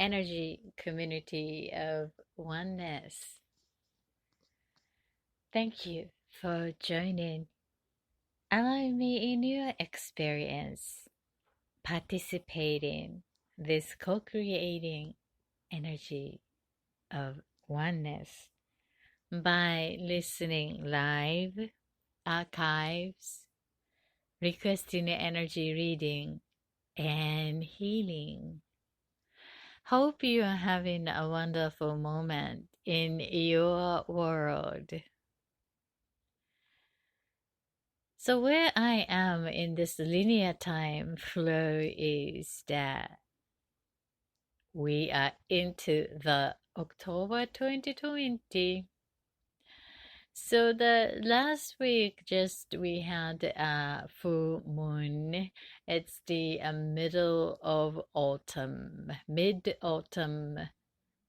energy community of oneness. Thank you for joining. Allow me in your experience, participating this co-creating energy of oneness by listening live, archives, requesting energy reading, and healing. Hope you are having a wonderful moment in your world. So, where I am in this linear time flow is that we are into the October 2020. So the last week, just we had a full moon. It's the middle of autumn, mid-autumn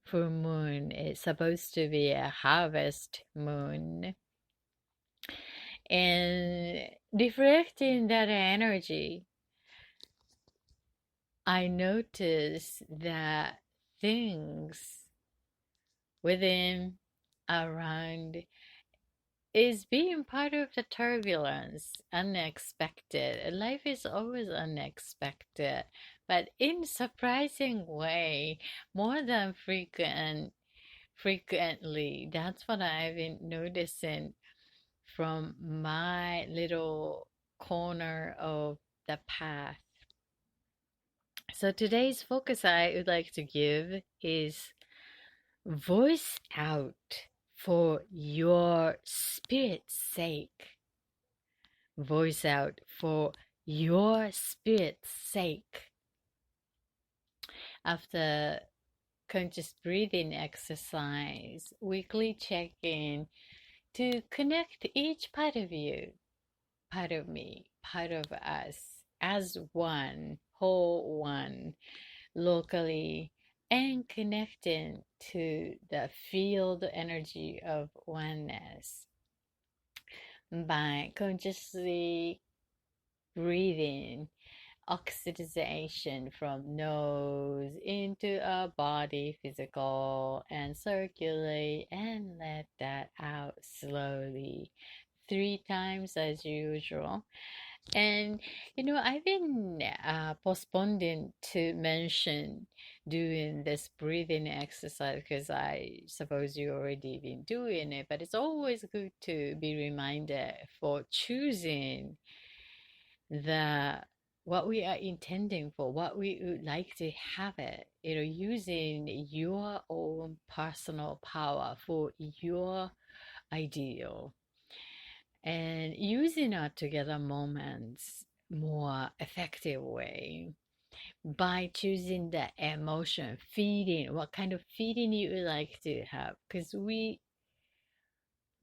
full moon. It's supposed to be a harvest moon. And reflecting that energy, I noticed that things within, around, is being part of the turbulence, unexpected. Life is always unexpected, but in surprising way, more than frequently. That's what I've been noticing from my little corner of the path. So today's focus I would like to give is voice out for your spirit's sake. Voice out for your spirit's sake. After conscious breathing exercise, weekly check-in to connect each part of you, part of me, part of us as one, whole one, locally, and connecting to the field energy of oneness by consciously breathing oxygenation from nose into our body, physical, and circulate, and let that out slowly 3 times as usual. And I've been postponing to mention doing this breathing exercise because I suppose you already been doing it, but it's always good to be reminded for choosing the what we are intending for, what we would like to have it, using your own personal power for your ideal and using our together moments more effective way by choosing the emotion feeding, what kind of feeding you would like to have, because we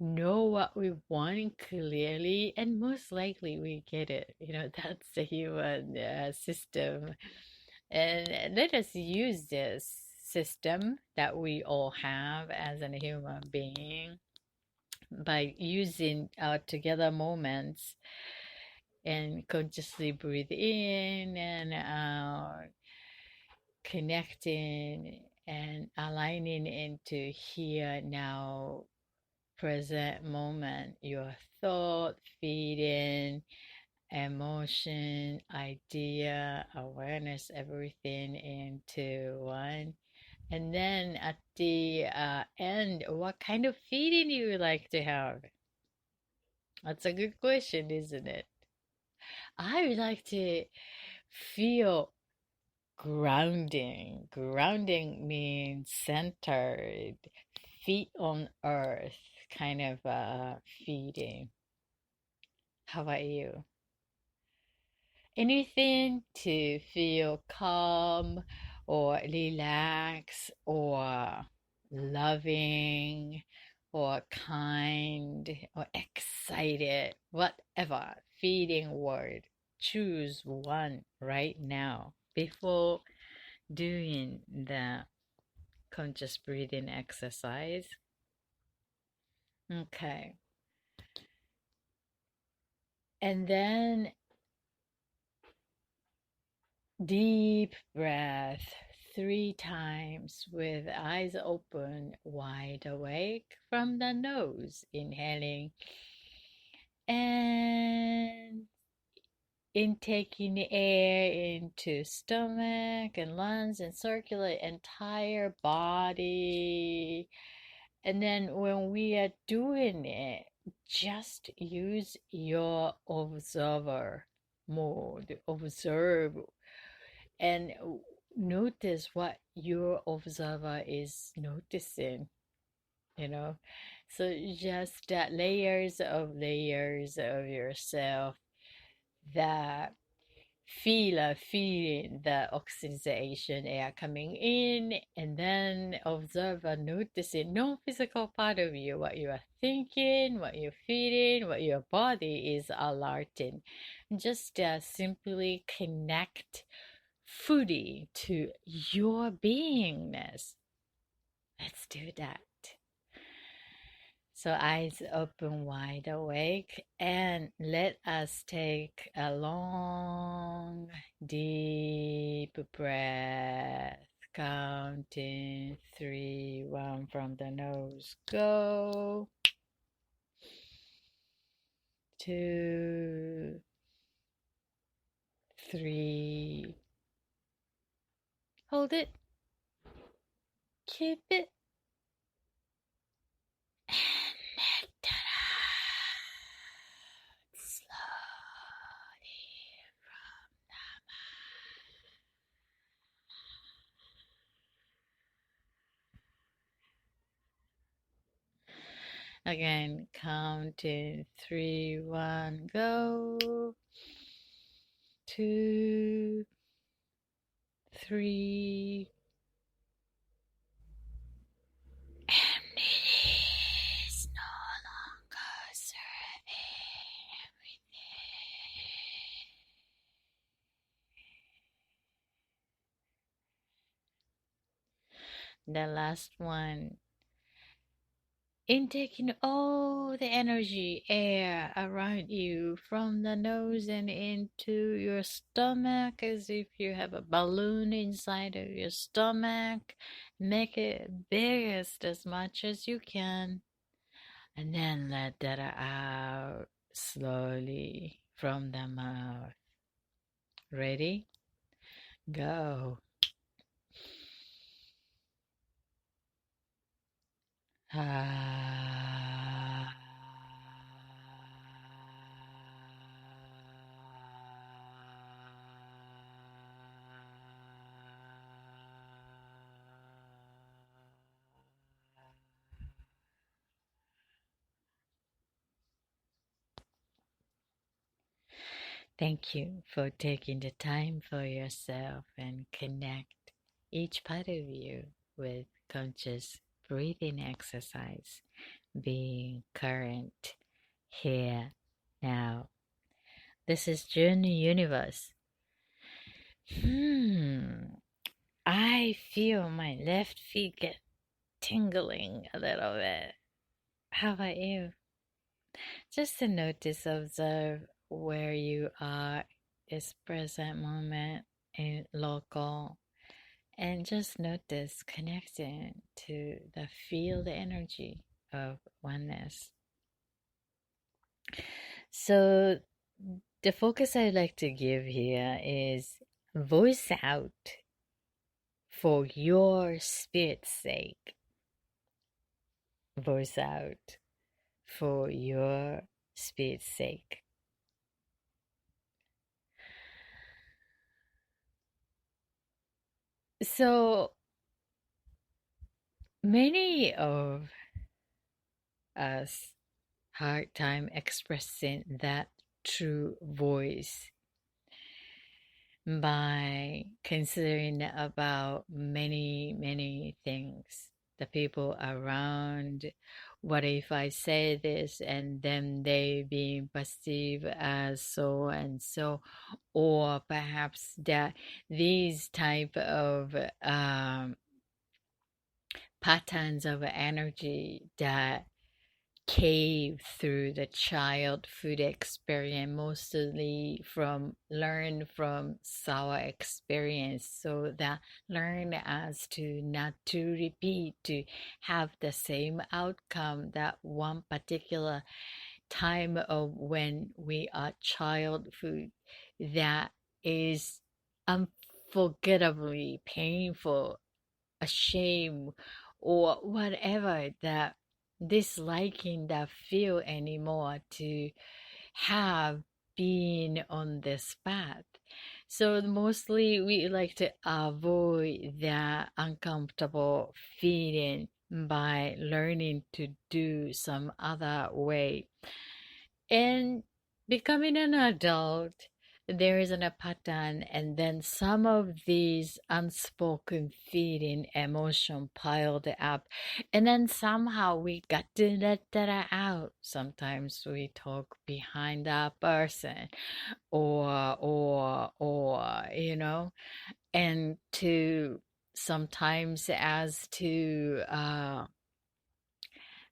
know what we want clearly and most likely we get it. That's the human system, and let us use this system that we all have as a human being by using our together moments and consciously breathe in and out, connecting and aligning into here now, present moment, your thought, feeding, emotion, idea, awareness, everything into one. And then at the end, what kind of feeding you would like to have? That's a good question, isn't it? I would like to feel grounding. Grounding means centered, feet on earth, kind of feeding. How about you? Anything to feel calm or relax or loving or kind or excited, whatever feeding word. Choose one right now before doing the conscious breathing exercise. Okay. And then deep breath 3 times with eyes open, wide awake from the nose, inhaling and intaking the air into stomach and lungs and circulate entire body. And then when we are doing it, just use your observer mode. Observe and notice what your observer is noticing, you know. So just that layers of yourself that feeling the oxygenation air coming in, and then observe and notice it, no physical part of you, what you are thinking, what you're feeling, what your body is alerting. Just simply connect fully to your beingness. Let's do that. So eyes open wide awake, and let us take a long, deep breath, counting 3, 1 from the nose, go, 2, 3, hold it, keep it, and let it out slowly from the mouth. Again, counting 3, 1, go, 2, 3, and it is no longer serving everything. The last one, intaking all the energy, air around you from the nose and into your stomach as if you have a balloon inside of your stomach. Make it biggest as much as you can, and then let that out slowly from the mouth. Ready? Go. Ah. Thank you for taking the time for yourself and connect each part of you with conscious breathing exercise, being current here now. This is JuneUniverse. I feel my left feet get tingling a little bit. How about you? Just to notice, observe where you are, this present moment, in local, and just notice connecting to the field energy of oneness. So, the focus I'd like to give here is voice out for your spirit's sake. Voice out for your spirit's sake. So many of us hard time expressing that true voice by considering about many things, the people around. What if I say this and then they being perceived as so and so, or perhaps that these type of patterns of energy that cave through the childhood experience, mostly learn from our experience, so that learn as to not to repeat, to have the same outcome that one particular time of when we are childhood that is unforgettably painful, a shame, or whatever, that disliking that feel anymore to have been on this path. So mostly we like to avoid that uncomfortable feeling by learning to do some other way. And becoming an adult, there is a pattern, and then some of these unspoken feeling emotion piled up, and then somehow we got to let that out. Sometimes we talk behind that person, or and to sometimes as to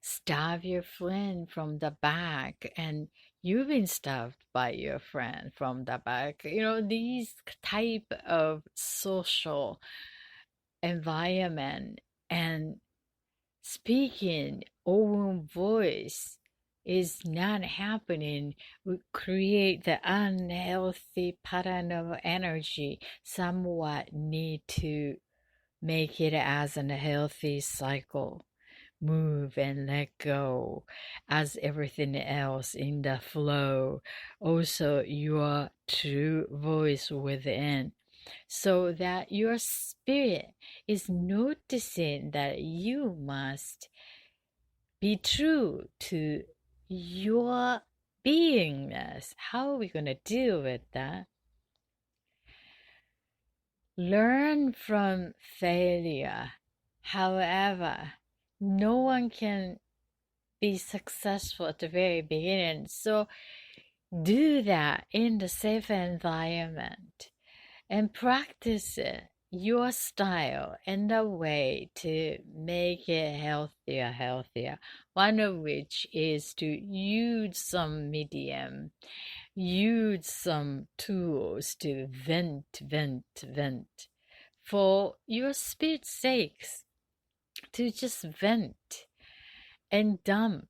stab your friend from the back, and you've been stabbed by your friend from the back. These type of social environment, and speaking own voice is not happening, would create the unhealthy pattern of energy. Somewhat need to make it as a healthy cycle. Move and let go as everything else in the flow. Also, your true voice within, so that your spirit is noticing that you must be true to your beingness. How are we going to deal with that? Learn from failure. However, no one can be successful at the very beginning. So do that in the safe environment and practice it, your style and the way to make it healthier. One of which is to use some medium, use some tools to vent for your spirit's sakes, to just vent and dump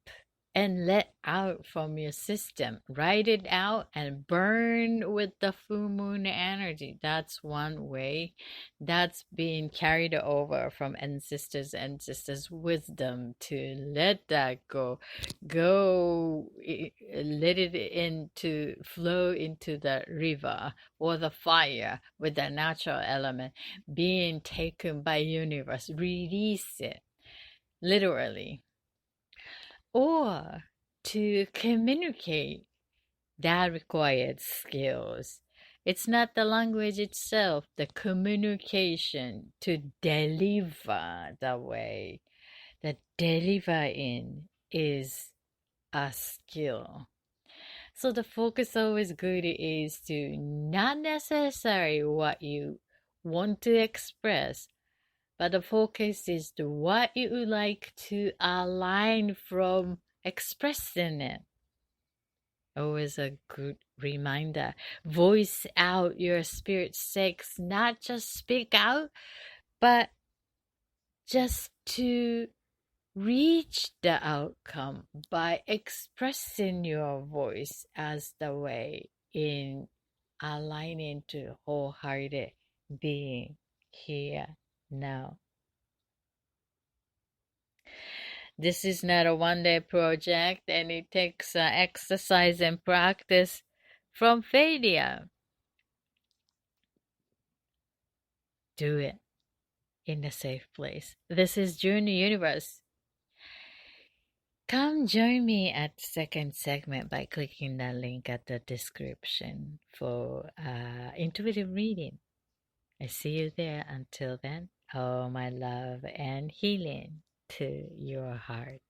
and let out from your system. Write it out and burn with the full moon energy. That's one way. That's being carried over from ancestors' wisdom, to let that go. Let it flow into the river or the fire with the natural element being taken by universe. Release it, literally. Or to communicate, that required skills. It's not the language itself, the communication to deliver the way. The delivering is a skill. So the focus always good is to not necessarily what you want to express, but the focus is to what you would like to align from expressing it. Always a good reminder. Voice out your spirit sex, not just speak out, but just to reach the outcome by expressing your voice as the way in aligning to wholehearted being here now. This is not a one-day project, and it takes exercise and practice from failure. Do it in a safe place. This is JuneUniverse. Come join me at the second segment by clicking the link at the description for intuitive reading. I see you there. Until then, oh, my love and healing to your heart.